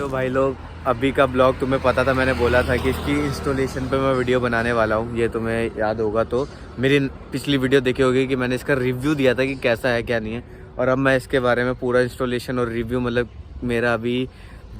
तो भाई लोग, अभी का ब्लॉग तुम्हें पता था, मैंने बोला था कि इसकी इंस्टॉलेशन पे मैं वीडियो बनाने वाला हूँ। ये तुम्हें याद होगा तो मेरी पिछली वीडियो देखी होगी कि मैंने इसका रिव्यू दिया था कि कैसा है क्या नहीं है। और अब मैं इसके बारे में पूरा इंस्टॉलेशन और रिव्यू, मतलब मेरा अभी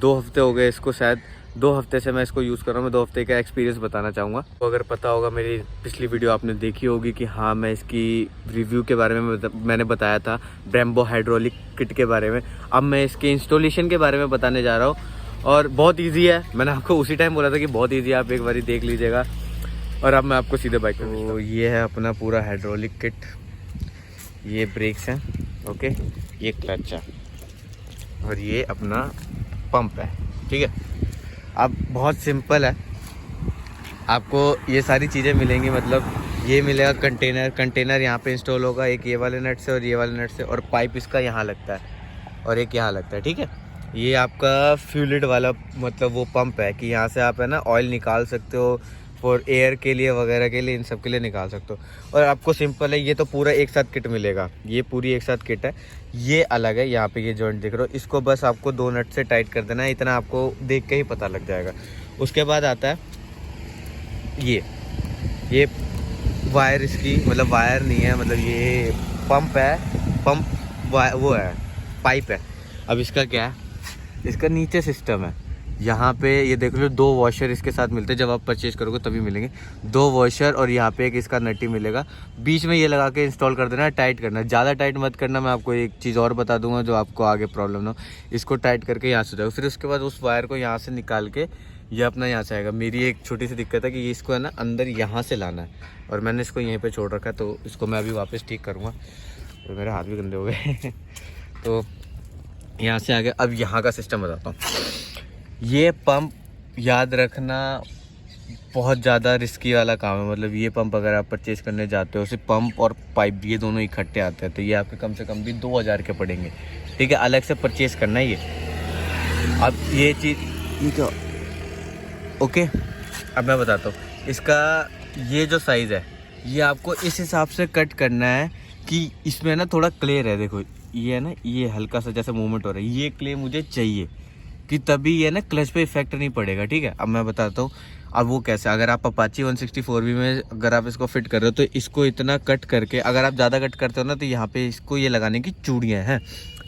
2 हफ्ते हो गए इसको, शायद 2 हफ्ते से मैं इसको यूज़ कर रहा हूँ। मैं 2 हफ्ते का एक्सपीरियंस बताना चाहूँगा। तो अगर पता होगा, मेरी पिछली वीडियो आपने देखी होगी कि हाँ, मैं इसकी रिव्यू के बारे में मैंने बताया था ब्रेम्बो हाइड्रोलिक किट के बारे में। अब मैं इसके इंस्टॉलेशन के बारे में बताने जा रहा हूँ और बहुत ईजी है। मैंने आपको उसी टाइम बोला था कि बहुत ईजी है, आप एक बार देख लीजिएगा। और अब मैं आपको सीधे बाइक पे तो ये है अपना पूरा हाइड्रोलिक किट। ये ब्रेक्स हैं, ओके, ये क्लच है और ये अपना पंप है, ठीक है। अब बहुत सिंपल है, आपको ये सारी चीज़ें मिलेंगी। मतलब ये मिलेगा कंटेनर यहाँ पे इंस्टॉल होगा, एक ये वाले नट से और ये वाले नट से, और पाइप इसका यहाँ लगता है और एक यहाँ लगता है, ठीक है। ये आपका फ्यूलिड वाला मतलब वो पंप है कि यहाँ से आप है ना ऑयल निकाल सकते हो फॉर एयर के लिए वगैरह के लिए, इन सब के लिए निकाल सकते हो। और आपको सिंपल है, ये तो पूरा एक साथ किट मिलेगा, ये पूरी एक साथ किट है। ये अलग है, यहाँ पे ये जॉइंट दिख रहा हो, इसको बस आपको 2 नट से टाइट कर देना है, इतना आपको देख के ही पता लग जाएगा। उसके बाद आता है ये वायर, इसकी मतलब वायर नहीं है, मतलब ये पंप है, वो है पाइप है। अब इसका क्या है, इसका नीचे सिस्टम है, यहाँ पे ये देख लो 2 वॉशर इसके साथ मिलते हैं, जब आप परचेज करोगे तभी मिलेंगे 2 वॉशर, और यहाँ पे एक इसका नटी मिलेगा। बीच में ये लगा के इंस्टॉल कर देना है, टाइट करना है, ज़्यादा टाइट मत करना। मैं आपको एक चीज़ और बता दूंगा जो आपको आगे प्रॉब्लम ना हो। इसको टाइट करके यहाँ से जाओ, फिर उसके बाद उस वायर को यहाँ से निकाल के ये अपना यहाँ से आएगा। मेरी एक छोटी सी दिक्कत है कि इसको है ना अंदर यहाँ से लाना है, और मैंने इसको यहीं पे छोड़ रखा है, तो इसको मैं अभी वापस ठीक करूँगा। तो मेरे हाथ भी गंदे हो गए तो यहाँ से आगे अब यहाँ का सिस्टम बताता हूँ। ये पंप याद रखना बहुत ज़्यादा रिस्की वाला काम है। मतलब ये पंप अगर आप परचेज़ करने जाते हो, सिर्फ पंप और पाइप ये दोनों इकट्ठे आते हैं, तो ये आपके कम से कम भी 2000 के पड़ेंगे, ठीक है। अलग से परचेज़ करना है ये। अब ये चीज़ ये क्या, ओके। अब मैं बताता हूँ, इसका ये जो साइज़ है ये आपको इस हिसाब से कट करना है कि इसमें ना थोड़ा क्ले है। देखो ये है ना, ये हल्का सा जैसे मूवमेंट हो रहा है, ये क्ले मुझे चाहिए कि तभी ये ना क्लच पे इफेक्ट नहीं पड़ेगा, ठीक है। अब मैं बताता हूँ अब वो कैसे। अगर आप अपाची 164V में अगर आप इसको फिट कर रहे हो, तो इसको इतना कट करके, अगर आप ज़्यादा कट करते हो ना, तो यहाँ पे इसको ये लगाने की चूड़ियाँ हैं,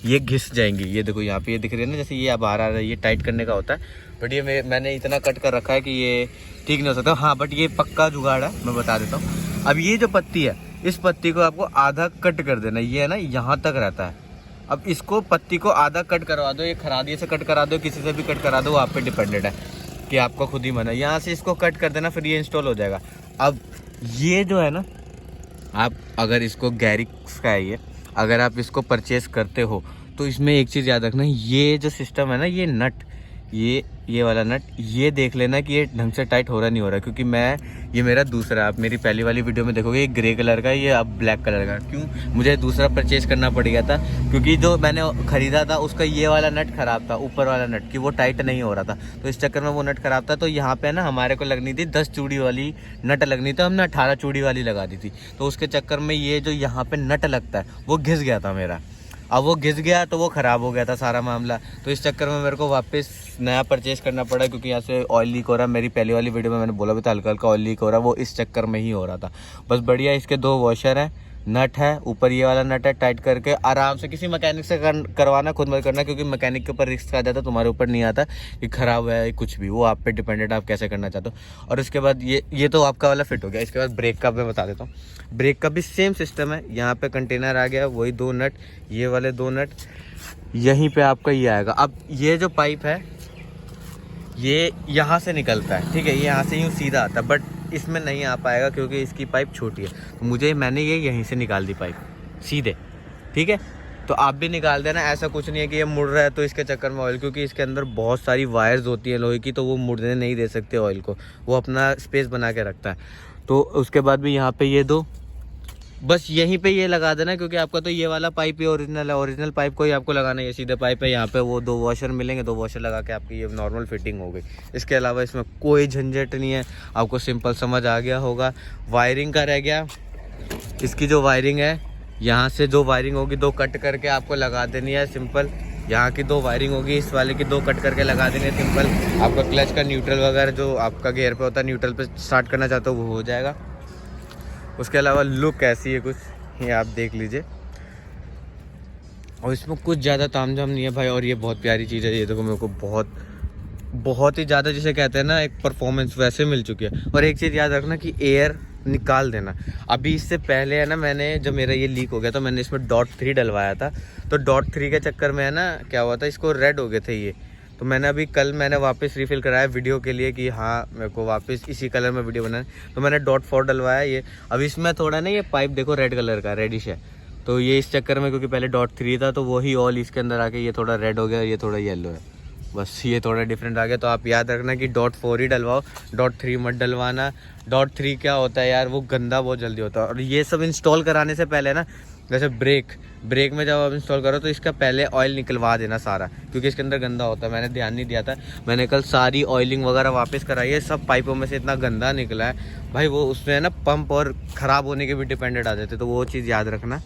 ये घिस जाएंगी। ये देखो यहाँ पे ये दिख रही है ना, जैसे ये बाहर आ रहा है, ये टाइट करने का होता है, बट ये मैंने इतना कट कर रखा है कि ये ठीक नहीं हो सकता। हाँ, बट ये पक्का जुगाड़ है, मैं बता देता हूँ। अब ये जो पत्ती है, इस पत्ती को आपको आधा कट कर देना, ये है ना यहाँ तक रहता है। अब इसको पत्ती को आधा कट करवा दो, ये खरादिए से कट करा दो, किसी से भी कट करा दो, वो आप पे डिपेंडेंट है कि आपका खुद ही मन है। यहाँ से इसको कट कर देना, फिर ये इंस्टॉल हो जाएगा। अब ये जो है ना, आप अगर इसको गैरिक्स का है ये, अगर आप इसको परचेस करते हो तो इसमें एक चीज़ याद रखना, ये जो सिस्टम है ना, ये नट, ये वाला नट, ये देख लेना कि ये ढंग से टाइट हो रहा नहीं हो रहा। क्योंकि ये मेरा दूसरा, आप मेरी पहली वाली वीडियो में देखोगे, ये ग्रे कलर का, ये अब ब्लैक कलर का। क्यों मुझे दूसरा परचेज करना पड़ गया था, क्योंकि जो मैंने ख़रीदा था उसका ये वाला नट ख़राब था, ऊपर वाला नट, कि वो टाइट नहीं हो रहा था, तो इस चक्कर में वो नट ख़राब था। तो यहाँ पे ना हमारे को लगनी थी 10 चूड़ी वाली नट लगनी थी, हमने 18 चूड़ी वाली लगा दी थी। तो उसके चक्कर में ये जो यहाँ पे नट लगता है वो घिस गया था मेरा। अब वो घिस गया तो वो ख़राब हो गया था सारा मामला, तो इस चक्कर में मेरे को वापस नया परचेज़ करना पड़ा। क्योंकि यहाँ से ऑयल लीक हो रहा है, मेरी पहली वाली वीडियो में मैंने बोला भी था हल्का हल्का ऑयल लीक हो रहा है, वो इस चक्कर में ही हो रहा था। बस बढ़िया, इसके 2 वॉशर हैं, नट है, ऊपर ये वाला नट है, टाइट करके आराम से किसी मैकेनिक से करवाना, खुद मत करना, क्योंकि मैकेनिक के ऊपर रिस्क आ जाता है, तुम्हारे ऊपर नहीं आता कि ख़राब है कुछ भी, वो आप पे डिपेंडेंट, आप कैसे करना चाहते हो। और उसके बाद ये तो आपका वाला फिट हो गया। इसके बाद ब्रेक का मैं बता देता हूँ। ब्रेक का भी सेम सिस्टम है, यहाँ पे कंटेनर आ गया, वही 2 नट, ये वाले 2 नट, यहीं पे आपका ये आएगा। अब ये जो पाइप है ये यहाँ से निकलता है, ठीक है, ये यहाँ से यूँ सीधा आता है, बट इसमें नहीं आ पाएगा क्योंकि इसकी पाइप छोटी है। तो मैंने ये यहीं से निकाल दी पाइप सीधे, ठीक है। तो आप भी निकाल देना, ऐसा कुछ नहीं है कि ये मुड़ रहा है तो इसके चक्कर में ऑयल, क्योंकि इसके अंदर बहुत सारी वायर्स होती है लोहे की, तो वो मुड़ने नहीं दे सकते ऑयल को, वो अपना स्पेस बना के रखता है। तो उसके बाद भी यहाँ पे ये 2, बस यहीं पे ये लगा देना, क्योंकि आपका तो ये वाला पाइप ही ओरिजिनल है, ओरिजिनल पाइप को ही आपको लगाना है। ये सीधे पाइप है, यहाँ पे वो 2 वॉशर मिलेंगे, 2 वॉशर लगा के आपकी ये नॉर्मल फिटिंग हो गई। इसके अलावा इसमें कोई झंझट नहीं है, आपको सिंपल समझ आ गया होगा। वायरिंग का रह गया, इसकी जो वायरिंग है, यहाँ से जो वायरिंग होगी 2 कट करके आपको लगा देनी है सिंपल। यहाँ की 2 वायरिंग होगी, इस वाले की 2 कट करके लगा देंगे सिंपल। आपका क्लच का न्यूट्रल वगैरह जो आपका गियर पे होता है, न्यूट्रल पे स्टार्ट करना चाहते हो वो हो जाएगा। उसके अलावा लुक कैसी है कुछ ये आप देख लीजिए, और इसमें कुछ ज़्यादा तामझाम नहीं है भाई। और ये बहुत प्यारी चीज़ है, ये देखो मेरे को बहुत ही ज़्यादा जिसे कहते हैं ना एक परफॉर्मेंस वैसे मिल चुकी है। और एक चीज़ याद रखना कि एयर निकाल देना। अभी इससे पहले है ना, मैंने जब मेरा ये लीक हो गया तो मैंने इसमें .3 डलवाया था, तो .3 के चक्कर में है ना क्या हुआ था, इसको रेड हो गए थे ये। तो मैंने अभी कल मैंने वापस रिफ़िल कराया वीडियो के लिए कि हाँ मेरे को वापस इसी कलर में वीडियो बनाना है, तो मैंने .4 डलवाया ये। अब इसमें थोड़ा ना ये पाइप देखो रेड कलर का रेडिश है, तो ये इस चक्कर में, क्योंकि पहले .3 था तो वही ऑल इसके अंदर आके ये थोड़ा रेड हो गया, ये थोड़ा येलो है, बस ये थोड़ा डिफरेंट आ गया। तो आप याद रखना कि .4 ही डलवाओ, .3 मत डलवाना। .3 क्या होता है यार, वो गंदा बहुत जल्दी होता है। और ये सब इंस्टॉल कराने से पहले ना, जैसे ब्रेक में जब आप इंस्टॉल करो तो इसका पहले ऑयल निकलवा देना सारा, क्योंकि इसके अंदर गंदा होता है। मैंने ध्यान नहीं दिया था, मैंने कल सारी ऑयलिंग वगैरह वापस कराई है। सब पाइपों में से इतना गंदा निकला है भाई, वो उसमें है ना पंप और ख़राब होने के भी डिपेंडेंट आ जाते, तो वो चीज़ याद रखना।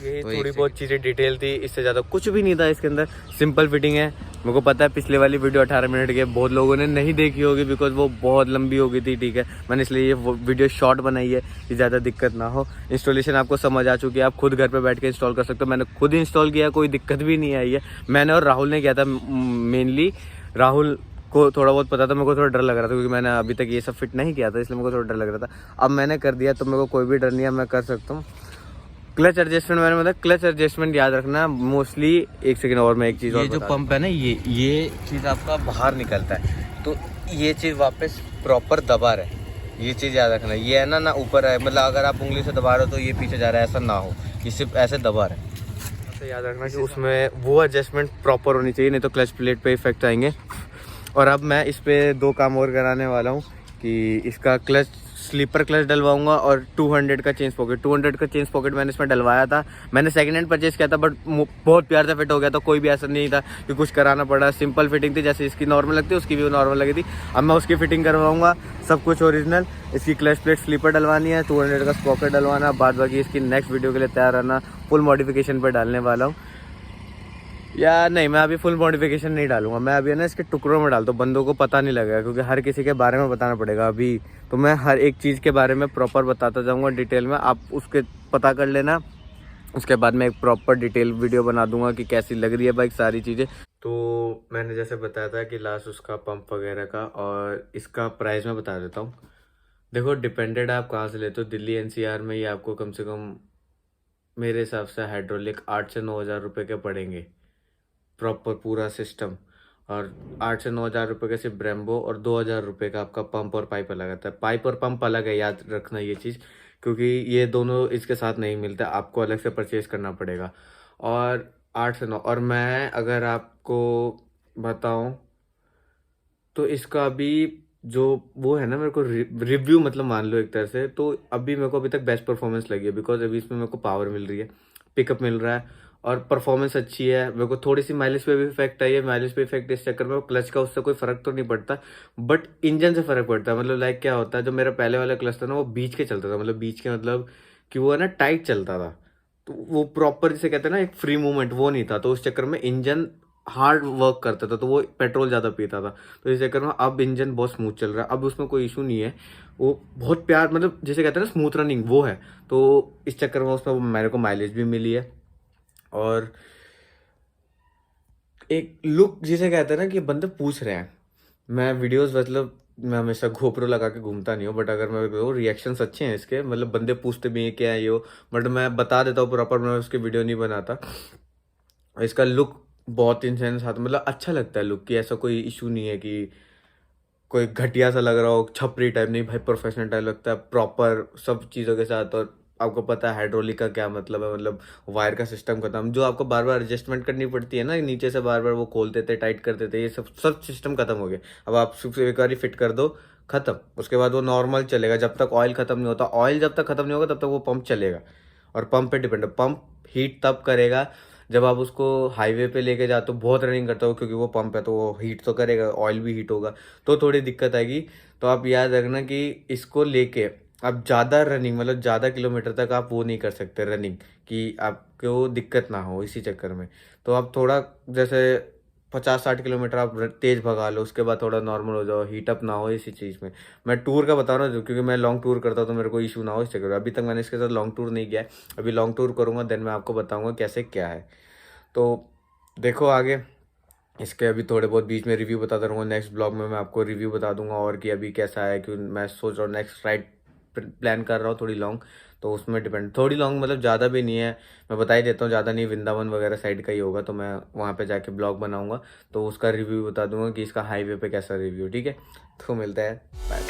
ये तो थोड़ी बहुत चीज़ें डिटेल थी, इससे ज़्यादा कुछ भी नहीं था इसके अंदर। सिंपल फिटिंग है। मेरे को पता है पिछले वाली वीडियो 18 मिनट की बहुत लोगों ने नहीं देखी होगी, बिकॉज वो बहुत लंबी हो गई थी, ठीक है। मैंने इसलिए ये वीडियो शॉर्ट बनाई है कि ज़्यादा दिक्कत ना हो। इंस्टॉलेशन आपको समझ आ चुकी है, आप खुद घर पर बैठ के इंस्टॉल कर सकते हो। मैंने खुद इंस्टॉल किया, कोई दिक्कत भी नहीं आई है। मैंने और राहुल ने किया था, मेनली राहुल को थोड़ा बहुत पता था, मेरे को थोड़ा डर लग रहा था क्योंकि मैंने अभी तक ये सब फिट नहीं किया था, इसलिए मेरे को थोड़ा डर लग रहा था। अब मैंने कर दिया तो मेरे को कोई भी डर नहीं है, मैं कर सकता हूँ। क्लच एडजस्टमेंट मैंने मतलब क्लच एडजस्टमेंट याद रखना मोस्टली। एक सेकंड और मैं एक चीज़, ये जो पंप है ना, ये चीज़ आपका बाहर निकलता है, तो ये चीज़ वापस प्रॉपर दबा रहे, ये चीज़ याद रखना। ये है ना ऊपर है, मतलब अगर आप उंगली से दबा रहे हो तो ये पीछे जा रहा है, ऐसा ना हो, ये सिर्फ ऐसे दबा रहे। तो याद रखना कि उसमें वो एडजस्टमेंट प्रॉपर होनी चाहिए, नहीं तो क्लच प्लेट पे इफेक्ट आएंगे। और अब मैं इस पर 2 काम और कराने वाला हूँ कि इसका क्लच स्लीपर क्लच डलवाऊंगा और 200 का चेंज पॉकेट। 200 का चेंज पॉकेट मैंने इसमें डलवाया था, मैंने सेकंड हैंड परचेस किया था, बट बहुत प्यार से फिट हो गया था। कोई भी ऐसा नहीं था कि कुछ कराना पड़ा, सिंपल फिटिंग थी, जैसे इसकी नॉर्मल लगती है उसकी भी नॉर्मल लगी थी। अब मैं उसकी फिटिंग करवाऊंगा, सब कुछ ओरिजिनल। इसकी क्लच प्लेट स्लीपर डलवानी है, 200 का पॉकेट डलवाना, बाद बाकी इसकी नेक्स्ट वीडियो के लिए तैयार रहना। फुल मॉडिफिकेशन पर डालने वाला हूँ, या नहीं, मैं अभी फुल मॉडिफिकेशन नहीं डालूंगा, मैं अभी है ना इसके टुकड़ों में डालता हूँ, बंदों को पता नहीं लगेगा, क्योंकि हर किसी के बारे में बताना पड़ेगा अभी। तो मैं हर एक चीज़ के बारे में प्रॉपर बताता जाऊँगा डिटेल में, आप उसके पता कर लेना। उसके बाद मैं एक प्रॉपर डिटेल वीडियो बना दूंगा कि कैसी लग रही है बाइक, सारी चीज़ें। तो मैंने जैसे बताया था कि लास्ट उसका पंप वगैरह का, और इसका प्राइस मैं बता देता हूँ। देखो डिपेंडेड आप कहाँ से लेते हो, दिल्ली NCR में ये आपको कम से कम मेरे हिसाब से हाइड्रोलिक 8 से 9 हज़ार रुपये के पड़ेंगे, प्रॉपर पूरा सिस्टम। और 8 से 9 हज़ार रुपये का सिर्फ ब्रेम्बो, और 2 हज़ार रुपये का आपका पंप और पाइप अलग आता है। पाइप और पंप अलग है, याद रखना ये चीज़, क्योंकि ये दोनों इसके साथ नहीं मिलता, आपको अलग से परचेज़ करना पड़ेगा। और 8 से 9, और मैं अगर आपको बताऊं तो इसका अभी जो वो है ना, मेरे को रिव्यू मतलब मान लो एक तरह से, तो अभी मेरे को अभी तक बेस्ट परफॉर्मेंस लगी है, बिकॉज अभी इसमें मेरे को पावर मिल रही है, पिकअप मिल रहा है, और परफॉर्मेंस अच्छी है। मेरे को थोड़ी सी माइलेज पे भी इफेक्ट आई है, माइलेज पे इफेक्ट इस चक्कर में क्लच का उससे कोई फर्क तो नहीं पड़ता, बट इंजन से फर्क पड़ता है। मतलब लाइक क्या होता है, जो मेरा पहले वाला क्लच था ना, वो बीच के चलता था, मतलब बीच के मतलब कि वो है ना टाइट चलता था, तो वो प्रॉपर जिसे कहते हैं ना एक फ्री मूवमेंट वो नहीं था, तो उस चक्कर में इंजन हार्ड वर्क करता था, तो वो पेट्रोल ज़्यादा पीता था। तो इस चक्कर में अब इंजन बहुत स्मूथ चल रहा है, अब उसमें कोई इशू नहीं है, वो बहुत प्यार मतलब जिसे कहते हैं ना स्मूथ रनिंग वो है। तो इस चक्कर में उसमें मेरे को माइलेज भी मिली है, और एक लुक जिसे कहते हैं ना कि बंदे पूछ रहे हैं, मैं वीडियोस मतलब मैं हमेशा GoPro लगा के घूमता नहीं हूँ, बट अगर मैं वो रिएक्शंस अच्छे हैं इसके, मतलब बंदे पूछते भी हैं क्या है ये हो, बट मैं बता देता हूँ प्रॉपर, मैं उसकी वीडियो नहीं बनाता। इसका लुक बहुत इंसेंस आता, मतलब अच्छा लगता है लुक, की ऐसा कोई इशू नहीं है कि कोई घटिया सा लग रहा हो, छपरी टाइप नहीं भाई, प्रोफेशनल टाइप लगता है प्रॉपर सब चीज़ों के साथ। और आपको पता है हाइड्रोलिक का क्या मतलब है, मतलब वायर का सिस्टम खत्म, जो आपको बार बार एडजस्टमेंट करनी पड़ती है ना, नीचे से बार बार वो खोलते थे टाइट करते थे, ये सब सिस्टम खत्म हो गया। अब आप सिर्फ एक बार फिट कर दो, खत्म, उसके बाद वो नॉर्मल चलेगा, जब तक ऑयल खत्म नहीं होता। ऑयल जब तक खत्म नहीं होगा तब तक वो पंप चलेगा, और पंप पे डिपेंड है। पंप हीट तब करेगा जब आप उसको हाईवे पे लेके जाते हो, बहुत रनिंग करते हो, क्योंकि वो पंप है तो वो हीट तो करेगा, ऑयल भी हीट होगा, तो थोड़ी दिक्कत आएगी। तो आप याद रखना कि इसको लेके आप ज़्यादा रनिंग मतलब ज़्यादा किलोमीटर तक आप वो नहीं कर सकते रनिंग, कि आपको दिक्कत ना हो इसी चक्कर में। तो आप थोड़ा जैसे 50-60 किलोमीटर आप तेज़ भगा लो, उसके बाद थोड़ा नॉर्मल हो जाओ, हीट अप ना हो इसी चीज़ में। मैं टूर का बता रहा हूँ क्योंकि मैं लॉन्ग टूर करता हूँ तो मेरे को इशू ना हो इस चक्कर में। अभी तक मैंने इसके साथ लॉन्ग टूर नहीं किया है, अभी लॉन्ग टूर करूँगा देन मैं आपको बताऊँगा कैसे क्या है। तो देखो आगे इसके अभी थोड़े बहुत बीच में रिव्यू बताता रहूँगा, नेक्स्ट ब्लॉग में मैं आपको रिव्यू बता दूंगा और कि अभी कैसा है, क्यों मैं सोच रहा हूँ नेक्स्ट राइड प्लान कर रहा हूँ थोड़ी लॉन्ग, तो उसमें डिपेंड, थोड़ी लॉन्ग मतलब ज़्यादा भी नहीं है, मैं बता ही देता हूँ, ज़्यादा नहीं, वृंदावन वगैरह साइड का ही होगा, तो मैं वहाँ पे जाके ब्लॉग बनाऊँगा तो उसका रिव्यू बता दूंगा कि इसका हाईवे पे कैसा रिव्यू, ठीक है। तो मिलता है, बाय।